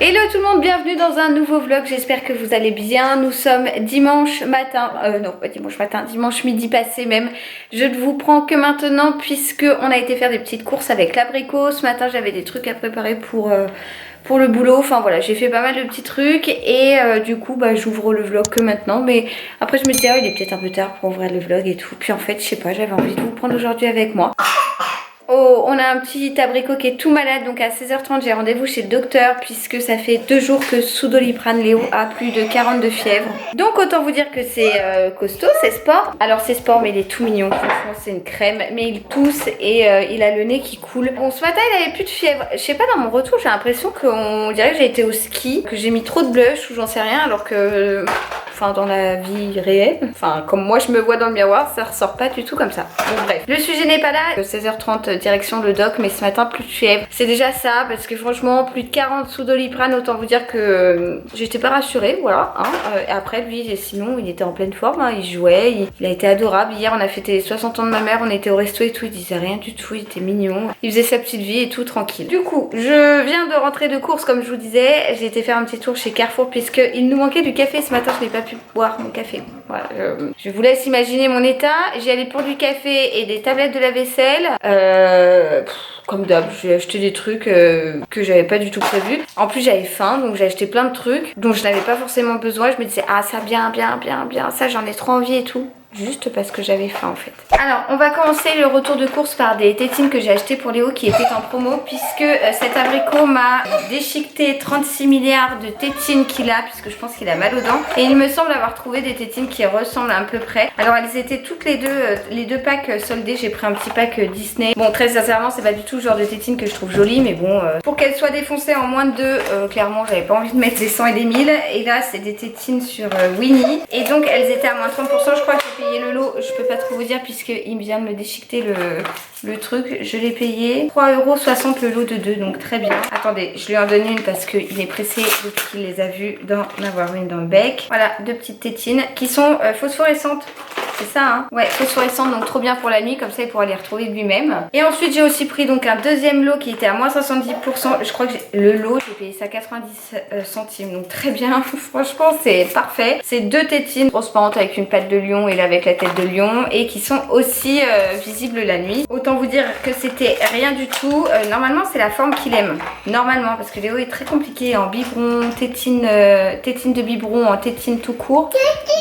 Hello tout le monde, bienvenue dans un nouveau vlog, j'espère que vous allez bien. Nous sommes dimanche matin, non pas dimanche matin, dimanche midi passé même. Je ne vous prends que maintenant puisque on a été faire des petites courses avec l'abricot. Ce matin j'avais des trucs à préparer pour le boulot, enfin voilà, j'ai fait pas mal de petits trucs et du coup bah j'ouvre le vlog que maintenant. Mais après je me dis il est peut-être un peu tard pour ouvrir le vlog et tout. Puis en fait je sais pas, j'avais envie de vous prendre aujourd'hui avec moi. Oh, on a un petit abricot qui est tout malade, donc à 16h30 j'ai rendez-vous chez le docteur puisque ça fait 2 jours que sous Doliprane Léo a plus de 40 de fièvre. Donc autant vous dire que c'est costaud, c'est sport. Alors c'est sport mais il est tout mignon, franchement c'est une crème, mais il tousse et il a le nez qui coule. Bon ce matin il avait plus de fièvre, je sais pas, dans mon retour j'ai l'impression qu'on dirait que j'ai été au ski, que j'ai mis trop de blush ou j'en sais rien, alors que... Enfin dans la vie réelle, enfin comme moi je me vois dans le miroir, ça ressort pas du tout comme ça. Bon bref, le sujet n'est pas là. 16h30 direction le doc, mais ce matin plus de fièvre. C'est déjà ça parce que franchement plus de 40 sous Doliprane, autant vous dire que j'étais pas rassurée, voilà. Hein. Après lui sinon il était en pleine forme, hein. Il jouait, il a été adorable. Hier on a fêté les 60 ans de ma mère, on était au resto et tout, il disait rien du tout, il était mignon. Il faisait sa petite vie et tout tranquille. Du coup je viens de rentrer de course comme je vous disais, j'ai été faire un petit tour chez Carrefour puisque il nous manquait du café ce matin, je n'ai pas pu boire mon café. Voilà, je vous laisse imaginer mon état. J'y allais pour du café et des tablettes de la vaisselle. Comme d'hab, j'ai acheté des trucs que j'avais pas du tout prévu. En plus j'avais faim, donc j'ai acheté plein de trucs dont je n'avais pas forcément besoin. Je me disais ah ça bien, ça j'en ai trop envie et tout. Juste parce que j'avais faim en fait. Alors on va commencer le retour de course par des tétines que j'ai achetées pour Léo qui étaient en promo, puisque cet abricot m'a déchiqueté 36 milliards de tétines qu'il a, puisque je pense qu'il a mal aux dents. Et il me semble avoir trouvé des tétines qui ressemblent à peu près. Alors elles étaient toutes les deux packs soldés. J'ai pris un petit pack Disney. Bon très sincèrement c'est pas du tout le genre de tétines que je trouve jolie, mais bon pour qu'elles soient défoncées en moins de 2, clairement j'avais pas envie de mettre des 100 et des 1000. Et là c'est des tétines sur Winnie. Et donc elles étaient à moins 30%, je crois que j'ai payé le lot, je peux pas trop vous dire puisqu'il vient de me déchiqueter le truc. Je l'ai payé 3,60 € le lot de 2, donc très bien. Attendez, je lui en donne une parce qu'il est pressé depuis qu'il les a vues d'en avoir une dans le bec. Voilà, 2 petites tétines qui sont phosphorescentes. C'est ça hein. Ouais, phosphorescentes, donc trop bien pour la nuit, comme ça il pourra les retrouver de lui-même. Et ensuite j'ai aussi pris donc un deuxième lot qui était à moins 70%. Je crois que le lot j'ai payé ça 90 centimes, donc très bien. Franchement c'est parfait. C'est 2 tétines transparentes avec une patte de lion et là avec la tête de lion, et qui sont aussi visibles la nuit. Autant vous dire que c'était rien du tout. Normalement c'est la forme qu'il aime. Normalement, parce que Léo est très compliqué en biberon, tétine de biberon, en tétine tout court.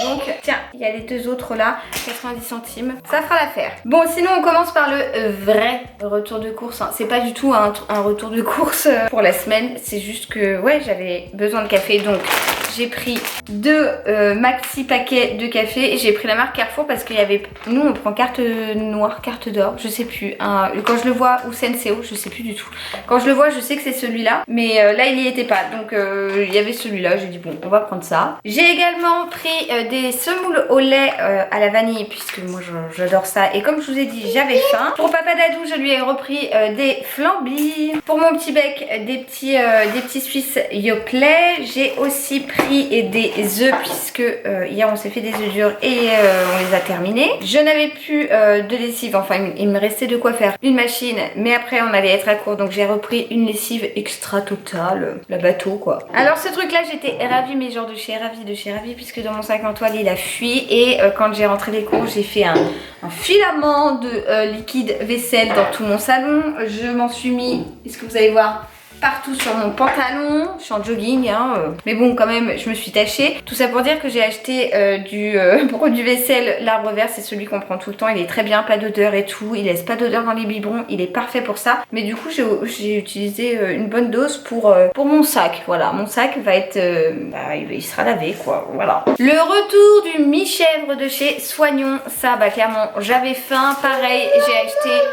Donc tiens, il y a les 2 autres là. 90 centimes, ça fera l'affaire. Bon sinon on commence par le vrai retour de course hein. C'est pas du tout un retour de course pour la semaine, c'est juste que ouais j'avais besoin de café, donc j'ai pris 2 maxi paquets de café. Et j'ai pris la marque Carrefour parce qu'il y avait, nous on prend carte noire, carte d'or, je sais plus quand je le vois, ou Senseo, je sais plus du tout. Quand je le vois je sais que c'est celui-là, mais là il y était pas, donc il y avait celui-là. J'ai dit bon on va prendre ça. J'ai également pris des semoules au lait à la vanille puisque moi j'adore ça, et comme je vous ai dit j'avais faim. Pour Papa Dadou je lui ai repris des flambis. Pour mon petit bec des petits Suisses Yoplait. J'ai aussi pris des œufs puisque hier on s'est fait des œufs durs et on les a terminés. Je n'avais plus de lessive, enfin il me restait de quoi faire une machine, mais après on allait être à court, donc j'ai repris une lessive extra totale, la bateau quoi. Alors ce truc là j'étais ravie, mais genre de chez ravie puisque dans mon sac en toile il a fui, et quand j'ai rentré les cours j'ai fait un filament de liquide vaisselle dans tout mon salon. Je m'en suis mis, est-ce que vous allez voir, partout sur mon pantalon. Je suis en jogging hein, mais bon quand même je me suis tachée. Tout ça pour dire que j'ai acheté du produit vaisselle, l'arbre vert, c'est celui qu'on prend tout le temps. Il est très bien, pas d'odeur et tout, il laisse pas d'odeur dans les biberons, il est parfait pour ça. Mais du coup j'ai utilisé une bonne dose pour mon sac. Voilà, mon sac va être il sera lavé quoi, voilà. Le retour du mi-chèvre de chez Soignon, ça bah clairement j'avais faim. Pareil, j'ai acheté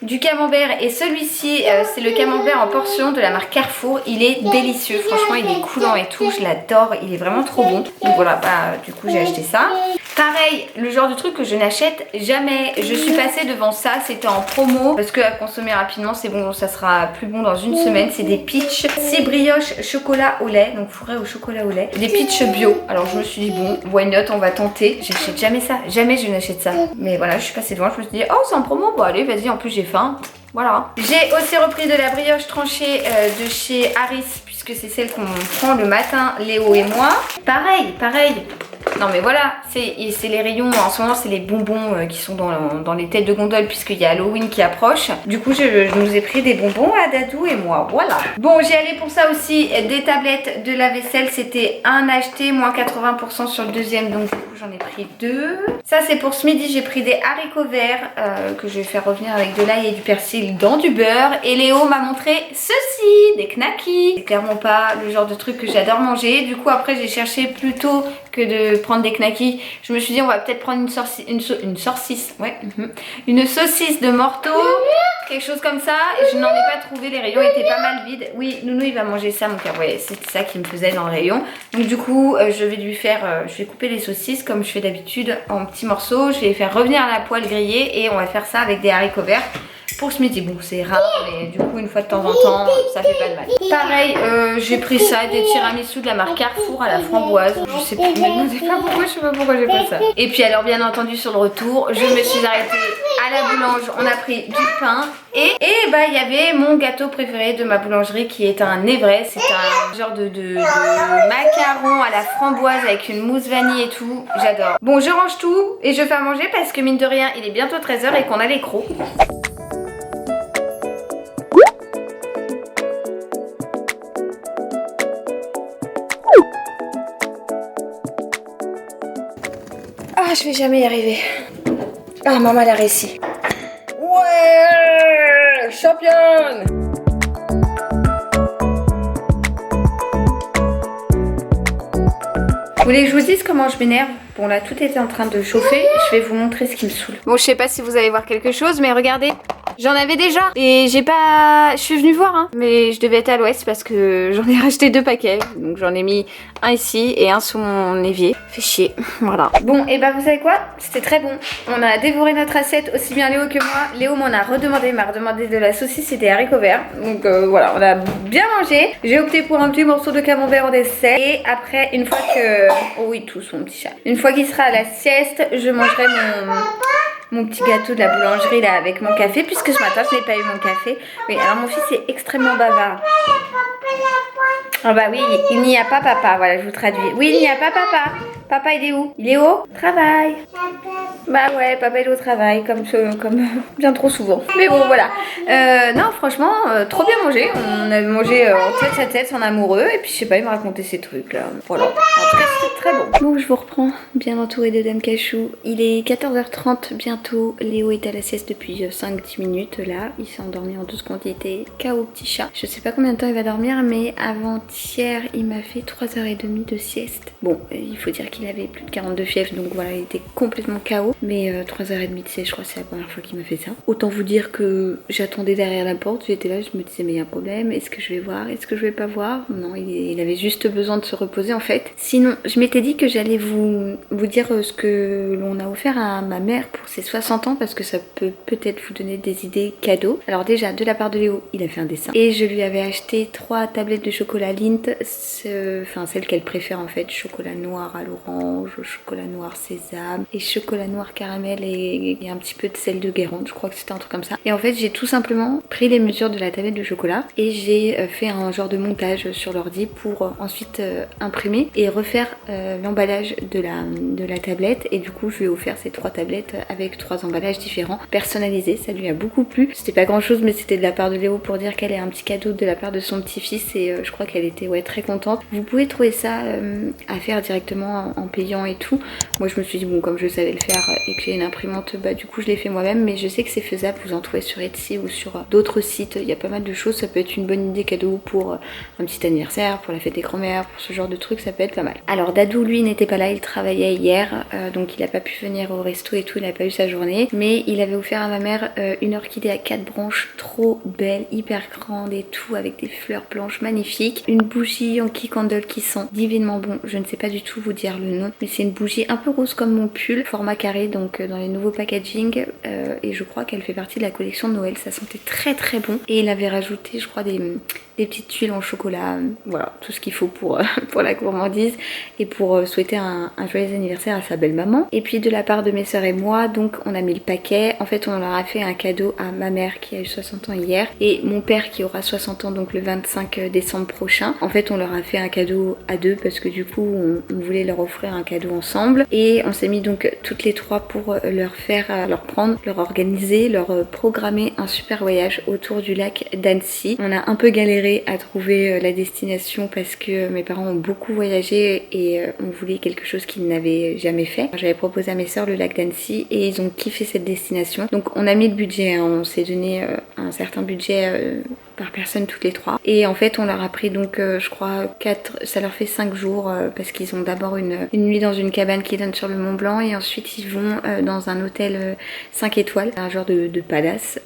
du camembert, et celui-ci c'est le camembert en portion de la marque Carrefour. Il est délicieux, franchement il est coulant et tout, je l'adore, il est vraiment trop bon. Donc voilà, bah du coup j'ai acheté ça. Pareil, le genre de truc que je n'achète jamais. Je suis passée devant ça, c'était en promo parce que à consommer rapidement c'est bon, ça sera plus bon dans une semaine. C'est des peach 6 brioches chocolat au lait, donc fourré au chocolat au lait, des peach bio. Alors je me suis dit bon, why not, on va tenter. J'achète jamais ça, jamais je n'achète ça, mais voilà, je suis passée devant, je me suis dit oh c'est en promo, bon allez vas-y, en plus j'ai faim. Voilà. J'ai aussi repris de la brioche tranchée de chez Harris, puisque puisque c'est celle qu'on prend le matin, Léo et moi. Pareil. Non mais voilà, c'est les rayons, en ce moment c'est les bonbons qui sont dans les têtes de gondole puisqu'il y a Halloween qui approche. Du coup je nous ai pris des bonbons à Dadou et moi, voilà. Bon, j'ai allé pour ça aussi des tablettes de lave-vaisselle, c'était un acheté, moins 80% sur le deuxième, donc du coup j'en ai pris 2. Ça c'est pour ce midi, j'ai pris des haricots verts que je vais faire revenir avec de l'ail et du persil dans du beurre. Et Léo m'a montré ceci, des knackis. C'est clairement pas le genre de truc que j'adore manger. Du coup après j'ai cherché plutôt que de prendre des knackis. Je me suis dit on va peut-être prendre une saucisse de morteau, quelque chose comme ça. Et je n'en ai pas trouvé, les rayons étaient pas mal vides. Oui, Nounou il va manger ça mon cœur, ouais, c'était ça qui me faisait dans le rayon. Donc du coup je vais lui faire, je vais couper les saucisses comme je fais d'habitude en petits morceaux. Je vais les faire revenir à la poêle grillée et on va faire ça avec des haricots verts. Pour ce midi, bon c'est rare mais du coup une fois de temps en temps ça fait pas de mal. Pareil, j'ai pris ça, des tiramisu de la marque Carrefour à la framboise. Je sais plus, je sais pas pourquoi j'ai pris ça. Et puis alors bien entendu sur le retour, je me suis arrêtée à la boulange, on a pris du pain. Et bah il y avait mon gâteau préféré de ma boulangerie qui est un Évray. C'est un genre de macaron à la framboise avec une mousse vanille et tout. J'adore. Bon je range tout et je fais à manger parce que mine de rien il est bientôt 13h et qu'on a les crocs. Ah, je vais jamais y arriver. Ah, maman elle a réussi. Ouais, championne. Vous voulez que je vous dise comment je m'énerve? Bon là tout était en train de chauffer, je vais vous montrer ce qui me saoule. Bon je sais pas si vous allez voir quelque chose mais regardez, j'en avais déjà et je suis venue voir hein, mais je devais être à l'ouest parce que j'en ai racheté 2 paquets. Donc j'en ai mis un ici et un sous mon évier. Fait chier, voilà. Bon et bah vous savez quoi? C'était très bon. On a dévoré notre assiette, aussi bien Léo que moi. Léo m'en a redemandé, m'a redemandé de la saucisse et des haricots verts. Donc voilà, on a bien mangé. J'ai opté pour un petit morceau de camembert au dessert. Et après une fois que... Oh oui, tous mon petit chat. Une fois qu'il sera à la sieste, je mangerai mon petit gâteau de la boulangerie là avec mon café, puisque ce matin je n'ai pas eu mon café. Oui, alors mon fils est extrêmement bavard. Ah bah oui, il n'y a pas papa, voilà je vous traduis. Oui, il n'y a pas papa. Papa il est où? Il est au travail. Bah ouais, papa il est au travail, comme bien trop souvent. Mais bon voilà. Non franchement, trop bien mangé. On a mangé en tête à tête en amoureux. Et puis je sais pas, il m'a raconté ces trucs là. Voilà. En tout cas c'était très bon. Bon je vous reprends, bien entouré de Dame Cachou. Il est 14h30 bientôt. Léo est à la sieste depuis 5-10 minutes là. Il s'est endormi en 2 secondes, il était KO petit chat. Je sais pas combien de temps il va dormir, mais avant-hier il m'a fait 3h30 de sieste. Bon, il faut dire qu'il avait plus de 42 fièvres, donc voilà, il était complètement KO. Mais 3h30 de sieste, je crois que c'est la première fois qu'il m'a fait ça. Autant vous dire que j'attendais derrière la porte, j'étais là, je me disais mais il y a un problème, est-ce que je vais voir, est-ce que je vais pas voir? Non, il avait juste besoin de se reposer en fait. Sinon, je m'étais dit que j'allais vous dire ce que l'on a offert à ma mère pour ses 60 ans, parce que ça peut peut-être vous donner des idées cadeaux. Alors déjà, de la part de Léo, il a fait un dessin. Et je lui avais acheté 3 tablettes de chocolat Lindt, enfin celle qu'elle préfère en fait, chocolat noir à l'orange, chocolat noir sésame et chocolat noir caramel et un petit peu de sel de Guérande, je crois que c'était un truc comme ça. Et en fait j'ai tout simplement pris les mesures de la tablette de chocolat et j'ai fait un genre de montage sur l'ordi pour ensuite imprimer et refaire l'emballage de la tablette. Et du coup je lui ai offert ces 3 tablettes avec 3 emballages différents, personnalisés. Ça lui a beaucoup plu. C'était pas grand chose mais c'était de la part de Léo pour dire qu'elle est un petit cadeau de la part de son petit-fils et je crois qu'elle était très contente. Vous pouvez trouver ça à faire directement en payant et tout. Moi je me suis dit bon, comme je savais le faire et que j'ai une imprimante, bah du coup je l'ai fait moi-même, mais je sais que c'est faisable. Vous en trouvez sur Etsy ou sur d'autres sites, il y a pas mal de choses. Ça peut être une bonne idée cadeau pour un petit anniversaire, pour la fête des grands-mères, pour ce genre de trucs, ça peut être pas mal. Alors Dadou lui n'était pas là, il travaillait hier, donc il a pas pu venir au resto et tout, il a pas eu sa journée, mais il avait offert à ma mère une orchidée à 4 branches, trop belle, hyper grande et tout, avec des fleurs blanches magnifiques, une bougie en key candle qui sent divinement bon. Je ne sais pas du tout vous dire le nom, mais c'est une bougie un peu rose comme mon pull, format carré, donc dans les nouveaux packaging, et je crois qu'elle fait partie de la collection de Noël. Ça sentait très très bon, et il avait rajouté je crois des des petites tuiles en chocolat, voilà, tout ce qu'il faut pour, pour la gourmandise et pour souhaiter un joyeux anniversaire à sa belle maman. Et puis de la part de mes soeurs et moi, donc on a mis le paquet. En fait, on leur a fait un cadeau à ma mère qui a eu 60 ans hier et mon père qui aura 60 ans donc le 25 décembre prochain. En fait, on leur a fait un cadeau à deux parce que du coup, on voulait leur offrir un cadeau ensemble et on s'est mis donc toutes les trois pour leur prendre, leur organiser, leur programmer un super voyage autour du lac d'Annecy. On a un peu galéré à trouver la destination parce que mes parents ont beaucoup voyagé et on voulait quelque chose qu'ils n'avaient jamais fait. J'avais proposé à mes soeurs le lac d'Annecy et ils ont kiffé cette destination. Donc on a mis le budget, hein, on s'est donné un certain budget par personne toutes les trois. Et en fait on leur a pris donc je crois 4, ça leur fait 5 jours parce qu'ils ont d'abord une nuit dans une cabane qui donne sur le Mont Blanc et ensuite ils vont dans un hôtel 5 étoiles, un genre de palace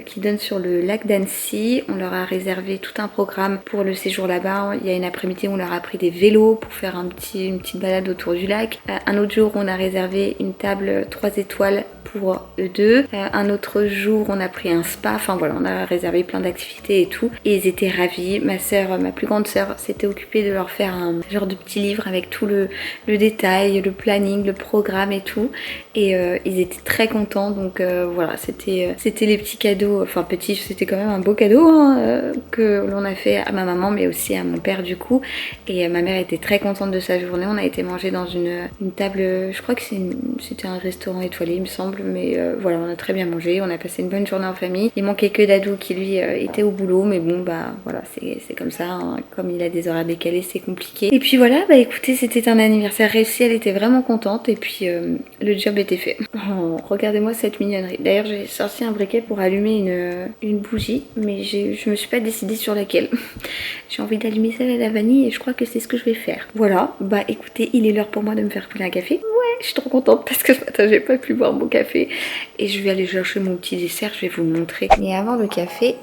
qui donne sur le lac d'Annecy. On leur a réservé tout un programme pour le séjour là-bas. Il y a une après-midi où on leur a pris des vélos pour faire une petite balade autour du lac. Un autre jour on a réservé une table 3 étoiles pour eux deux. Un autre jour on a pris un spa, enfin voilà, on a réservé plein d'activités et tout et ils étaient ravis. Ma plus grande sœur s'était occupée de leur faire un genre de petit livre avec tout le détail, le planning, le programme et tout et ils étaient très contents donc voilà, c'était les petits cadeaux, enfin petits, c'était quand même un beau cadeau hein, que l'on a fait à ma maman mais aussi à mon père du coup et ma mère était très contente de sa journée. On a été manger dans une table, je crois que c'était un restaurant étoilé il me semble, mais voilà, on a très bien mangé, on a passé une bonne journée en famille. Il manquait que Dadou qui lui était au boulot, mais bon bah voilà, c'est comme ça hein. Comme il a des horaires décalés c'est compliqué. Et puis voilà, bah écoutez, c'était un anniversaire réussi, elle était vraiment contente et puis le job était fait. Oh, regardez-moi cette mignonnerie. D'ailleurs j'ai sorti un briquet pour allumer une bougie, mais je me suis pas décidée sur laquelle. J'ai envie d'allumer celle à la vanille et je crois que c'est ce que je vais faire. Voilà, bah écoutez, il est l'heure pour moi de me faire couler un café. Ouais, je suis trop contente parce que ce matin j'ai pas pu boire mon café et je vais aller chercher mon petit dessert, je vais vous le montrer. Mais avant le café,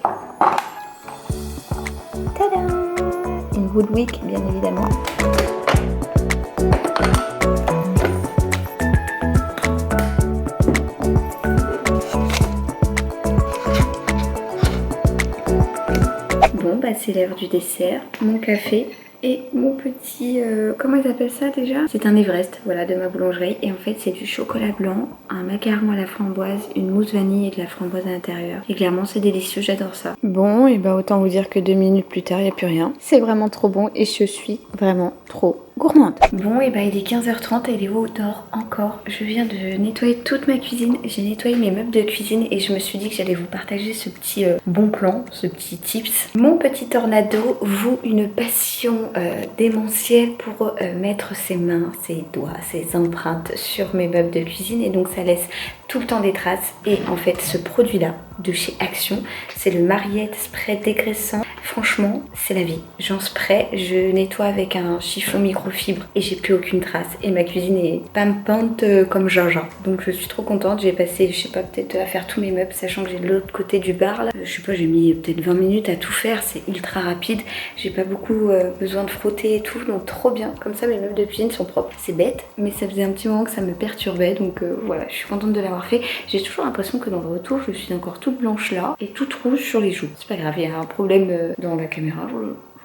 tada, une Woodwick bien évidemment. Bon bah c'est l'heure du dessert, mon café et mon petit, comment ils appellent ça déjà? C'est un Everest, voilà, de ma boulangerie. Et en fait c'est du chocolat blanc, un macaron à la framboise, une mousse vanille et de la framboise à l'intérieur. Et clairement c'est délicieux, j'adore ça. Bon, et bah autant vous dire que 2 minutes plus tard, il n'y a plus rien. C'est vraiment trop bon et je suis vraiment trop gourmande. Bon, et bah il est 15h30 et Léo dort encore. Je viens de nettoyer toute ma cuisine. J'ai nettoyé mes meubles de cuisine et je me suis dit que j'allais vous partager ce petit bon plan, ce petit tips. Mon petit tornado voue une passion démentielle pour mettre ses mains, ses doigts, ses empreintes sur mes meubles de cuisine et donc ça laisse tout le temps des traces. Et en fait ce produit là de chez Action, c'est le Mariette spray dégraissant. Franchement c'est la vie. J'en spray, je nettoie avec un chiffon microfibre et j'ai plus aucune trace et ma cuisine est pimpante comme Jaja. Donc je suis trop contente. J'ai passé, je sais pas, peut-être à faire tous mes meubles sachant que j'ai de l'autre côté du bar là. Je sais pas, j'ai mis peut-être 20 minutes à tout faire, c'est ultra rapide. J'ai pas beaucoup besoin de frotter et tout, donc trop bien. Comme ça mes meubles de cuisine sont propres. C'est bête, mais ça faisait un petit moment que ça me perturbait, donc voilà, je suis contente de l'avoir fait. J'ai toujours l'impression que dans le retour je suis encore toute blanche là et toute rouge sur les joues. C'est pas grave, il y a un problème dans la caméra,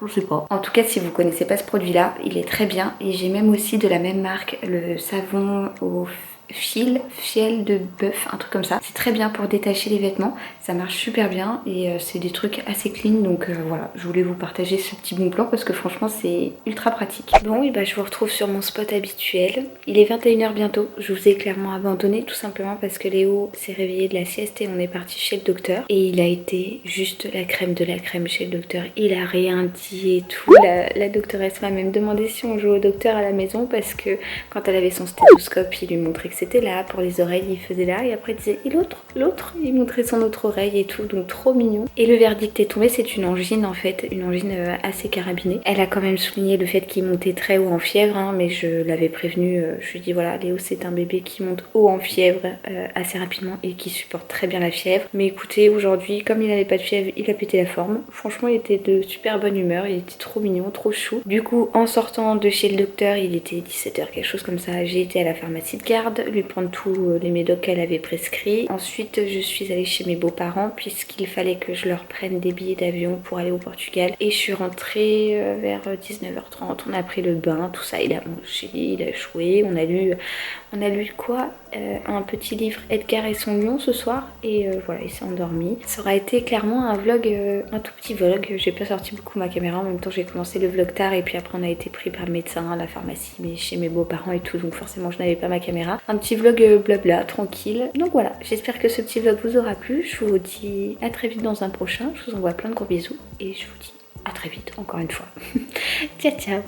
je sais pas. En tout cas, si vous connaissez pas ce produit là, il est très bien et j'ai même aussi de la même marque le savon au fiel de bœuf, un truc comme ça. C'est très bien pour détacher les vêtements, ça marche super bien et c'est des trucs assez clean, donc voilà, je voulais vous partager ce petit bon plan parce que franchement c'est ultra pratique. Bon, et bah je vous retrouve sur mon spot habituel. Il est 21h bientôt, je vous ai clairement abandonné tout simplement parce que Léo s'est réveillé de la sieste et on est parti chez le docteur et il a été juste la crème de la crème chez le docteur. Il a rien dit et tout. La doctoresse m'a même demandé si on jouait au docteur à la maison parce que quand elle avait son stéthoscope, il lui montrait que c'était là, pour les oreilles il faisait là et après il disait et l'autre, il montrait son autre oreille et tout, donc trop mignon. Et le verdict est tombé, c'est une angine en fait, une angine assez carabinée. Elle a quand même souligné le fait qu'il montait très haut en fièvre, hein, mais je l'avais prévenu, je lui ai dit voilà, Léo c'est un bébé qui monte haut en fièvre assez rapidement et qui supporte très bien la fièvre. Mais écoutez, aujourd'hui comme il n'avait pas de fièvre, il a pété la forme. Franchement il était de super bonne humeur, il était trop mignon, trop chou. Du coup en sortant de chez le docteur, il était 17h quelque chose comme ça, j'ai été à la pharmacie de garde, lui prendre tous les médocs qu'elle avait prescrits. Ensuite je suis allée chez mes beaux-parents puisqu'il fallait que je leur prenne des billets d'avion pour aller au Portugal. Et je suis rentrée vers 19h30, on a pris le bain, tout ça, il a mangé, il a joué, on a lu quoi un petit livre Edgar et son lion ce soir et voilà, il s'est endormi. Ça aura été clairement un vlog, un tout petit vlog. J'ai pas sorti beaucoup ma caméra, en même temps j'ai commencé le vlog tard et puis après on a été pris par le médecin à la pharmacie, mais chez mes beaux-parents et tout, donc forcément je n'avais pas ma caméra. Un petit vlog blabla, tranquille. Donc voilà, j'espère que ce petit vlog vous aura plu. Je vous dis à très vite dans un prochain. Je vous envoie plein de gros bisous et je vous dis à très vite encore une fois. Ciao ciao.